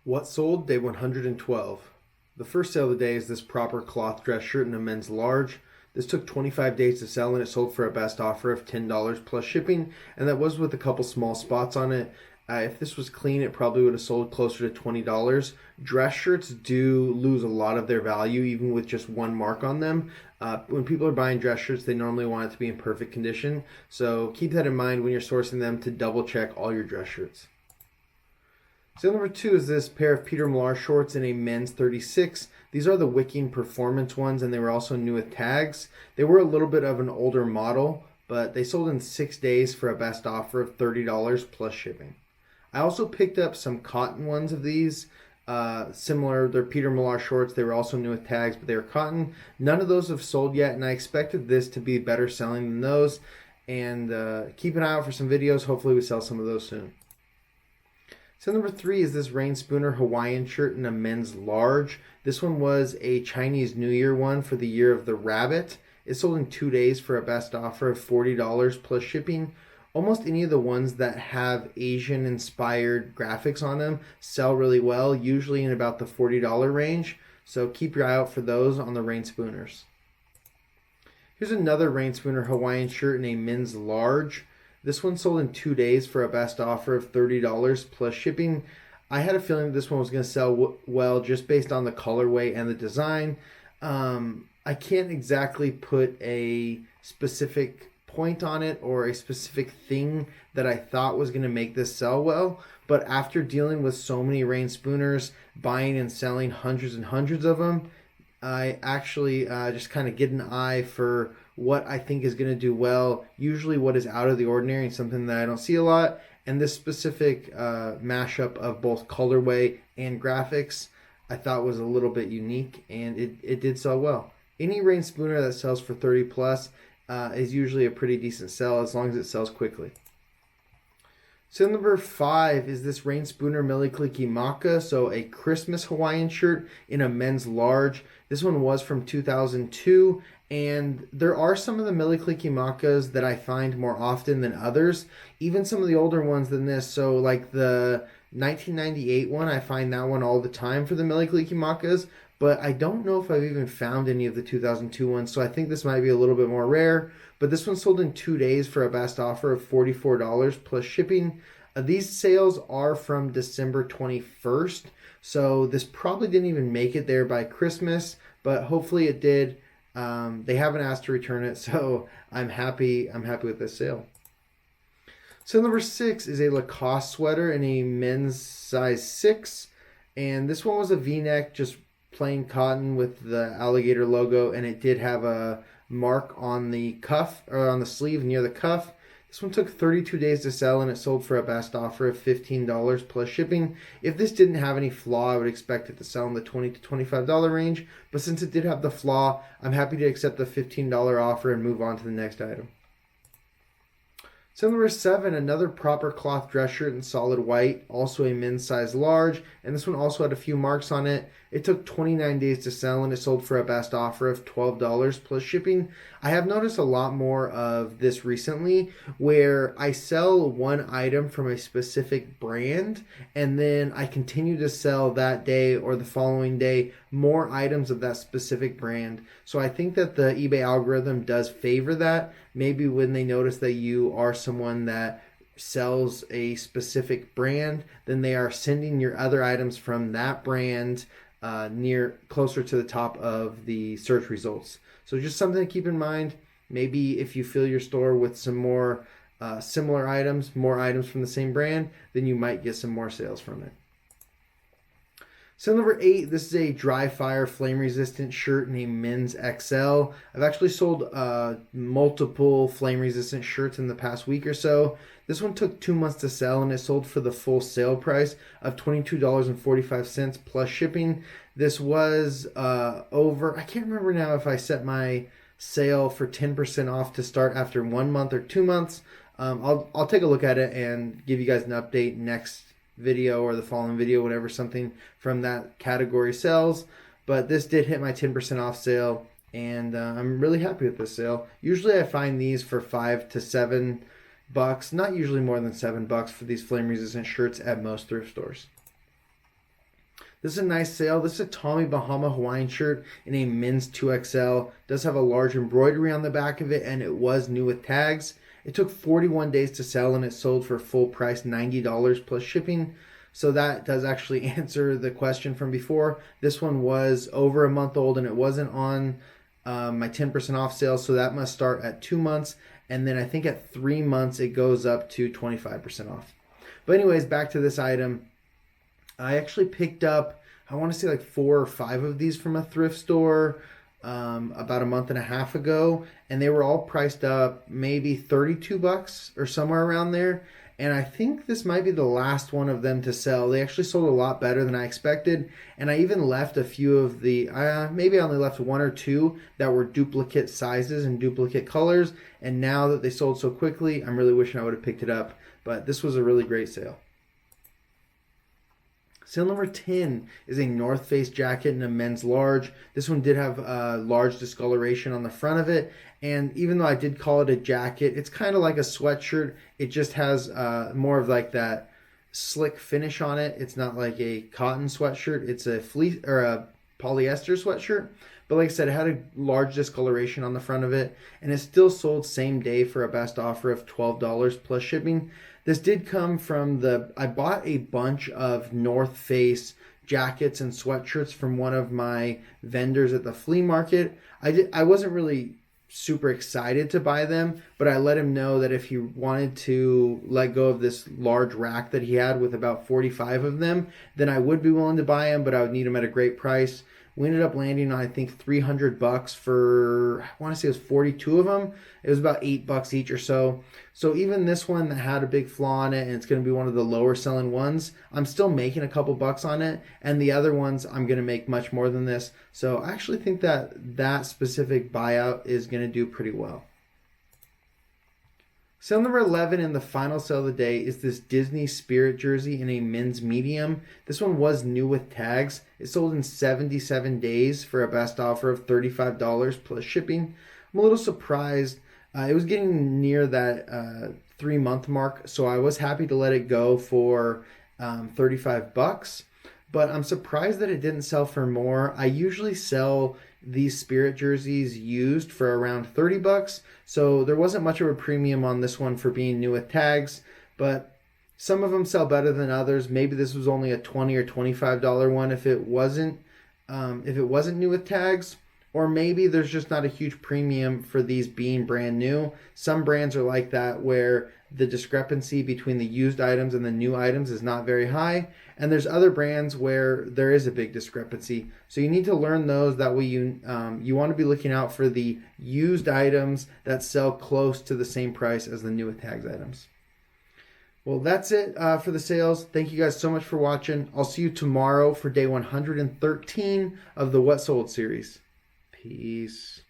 What sold? Day 112. The first sale of the day is this proper cloth dress shirt in a men's large. This took 25 days to sell and it sold for a best offer of $10 plus shipping, and that was with a couple small spots on it. If this was clean, it probably would have sold closer to $20. Dress shirts do lose a lot of their value even with just one mark on them. When people are buying dress shirts, they normally want it to be in perfect condition. So keep that in mind when you're sourcing them, to double check all your dress shirts. Sale number 2 is this pair of Peter Millar shorts in a men's 36. These are the wicking performance ones, and they were also new with tags. They were a little bit of an older model, but they sold in 6 days for a best offer of $30 plus shipping. I also picked up some cotton ones of these. Similar, they're Peter Millar shorts. They were also new with tags, but they were cotton. None of those have sold yet, and I expected this to be better selling than those. And keep an eye out for some videos. Hopefully we sell some of those soon. So number 3 is this Rain Spooner Hawaiian shirt in a men's large. This one was a Chinese New Year one for the year of the rabbit. It sold in 2 days for a best offer of $40 plus shipping. Almost any of the ones that have Asian inspired graphics on them sell really well, usually in about the $40 range. So keep your eye out for those on the Rain Spooners. Here's another Rain Spooner Hawaiian shirt in a men's large. This one sold in 2 days for a best offer of $30 plus shipping. I had a feeling that this one was going to sell well just based on the colorway and the design. I can't exactly put a specific point on it or a specific thing that I thought was going to make this sell well. But after dealing with so many Rain Spooners, buying and selling hundreds and hundreds of them, I actually just kind of get an eye for what I think is going to do well, usually what is out of the ordinary and something that I don't see a lot. And this specific mashup of both colorway and graphics I thought was a little bit unique, and it did sell well. Any Rain Spooner that sells for 30 plus is usually a pretty decent sell as long as it sells quickly. So number 5 is this Rain Spooner Mele Kalikimaka, so a Christmas Hawaiian shirt in a men's large. This one was from 2002, and there are some of the Mele Kalikimakas that I find more often than others, even some of the older ones than this. So like the 1998 one, I find that one all the time for the Mele Kalikimakas, but I don't know if I've even found any of the 2002 ones, so I think this might be a little bit more rare. But this one sold in 2 days for a best offer of $44 plus shipping. These sales are from December 21st, so this probably didn't even make it there by Christmas, but hopefully it did. They haven't asked to return it, so I'm happy with this sale. So number 6 is a Lacoste sweater in a men's size 6, and this one was a V-neck, just plain cotton with the alligator logo, and it did have a mark on the cuff, or on the sleeve near the cuff. This one took 32 days to sell, and it sold for a best offer of $15 plus shipping. If this didn't have any flaw, I would expect it to sell in the $20 to $25 range, but since it did have the flaw, I'm happy to accept the $15 offer and move on to the next item. So number 7, another proper cloth dress shirt in solid white, also a men's size large, and this one also had a few marks on it. It took 29 days to sell, and it sold for a best offer of $12 plus shipping. I have noticed a lot more of this recently, where I sell one item from a specific brand, and then I continue to sell that day or the following day more items of that specific brand. So I think that the eBay algorithm does favor that. Maybe when they notice that you are someone that sells a specific brand, then they are sending your other items from that brand closer to the top of the search results. So just something to keep in mind. Maybe if you fill your store with some more similar items, more items from the same brand, then you might get some more sales from it. So number 8, this is a dry fire flame resistant shirt in a men's XL. I've actually sold multiple flame resistant shirts in the past week or so. This one took 2 months to sell, and it sold for the full sale price of $22.45 plus shipping. This was I can't remember now if I set my sale for 10% off to start after 1 month or 2 months. I'll take a look at it and give you guys an update next video or the following video, whenever something from that category sells. But this did hit my 10% off sale, and I'm really happy with this sale. Usually I find these for $5 to $7, not usually more than $7 for these flame resistant shirts at most thrift stores. This is a nice sale. This is a Tommy Bahama Hawaiian shirt in a men's 2XL. Does have a large embroidery on the back of it, and it was new with tags. It took 41 days to sell, and it sold for full price $90 plus shipping. So that does actually answer the question from before. This one was over a month old, and it wasn't on my 10% off sale, so that must start at 2 months. And then I think at 3 months, it goes up to 25% off. But anyways, back to this item. I actually picked up, I want to say like 4 or 5 of these from a thrift store about a month and a half ago. And they were all priced up maybe $32 or somewhere around there. And I think this might be the last one of them to sell. They actually sold a lot better than I expected. And I even left a few of the, maybe I only left 1 or 2 that were duplicate sizes and duplicate colors. And now that they sold so quickly, I'm really wishing I would have picked it up. But this was a really great sale. Sale number 10 is a North Face jacket in a men's large. This one did have a large discoloration on the front of it. And even though I did call it a jacket, it's kind of like a sweatshirt. It just has more of like that slick finish on it. It's not like a cotton sweatshirt. It's a fleece or a polyester sweatshirt. But like I said, it had a large discoloration on the front of it. And it still sold same day for a best offer of $12 plus shipping. This did come from I bought a bunch of North Face jackets and sweatshirts from one of my vendors at the flea market. I wasn't really super excited to buy them, but I let him know that if he wanted to let go of this large rack that he had with about 45 of them, then I would be willing to buy them, but I would need them at a great price. We ended up landing on, I think, $300 for, I want to say it was 42 of them. It was about $8 each or so. So even this one that had a big flaw in it, and it's going to be one of the lower selling ones, I'm still making a couple bucks on it. And the other ones, I'm going to make much more than this. So I actually think that specific buyout is going to do pretty well. Sale number 11 and the final sale of the day is this Disney Spirit jersey in a men's medium. This one was new with tags. It sold in 77 days for a best offer of $35 plus shipping. I'm a little surprised. It was getting near that 3-month mark, so I was happy to let it go for $35. But I'm surprised that it didn't sell for more. I usually sell these Spirit jerseys used for around $30, so there wasn't much of a premium on this one for being new with tags, but some of them sell better than others. Maybe this was only a $20 or $25 one if it wasn't new with tags, or maybe there's just not a huge premium for these being brand new. Some brands are like that, where the discrepancy between the used items and the new items is not very high. And there's other brands where there is a big discrepancy. So you need to learn those. That way you want to be looking out for the used items that sell close to the same price as the new with tags items. Well, that's it for the sales. Thank you guys so much for watching. I'll see you tomorrow for day 113 of the What Sold series. Peace.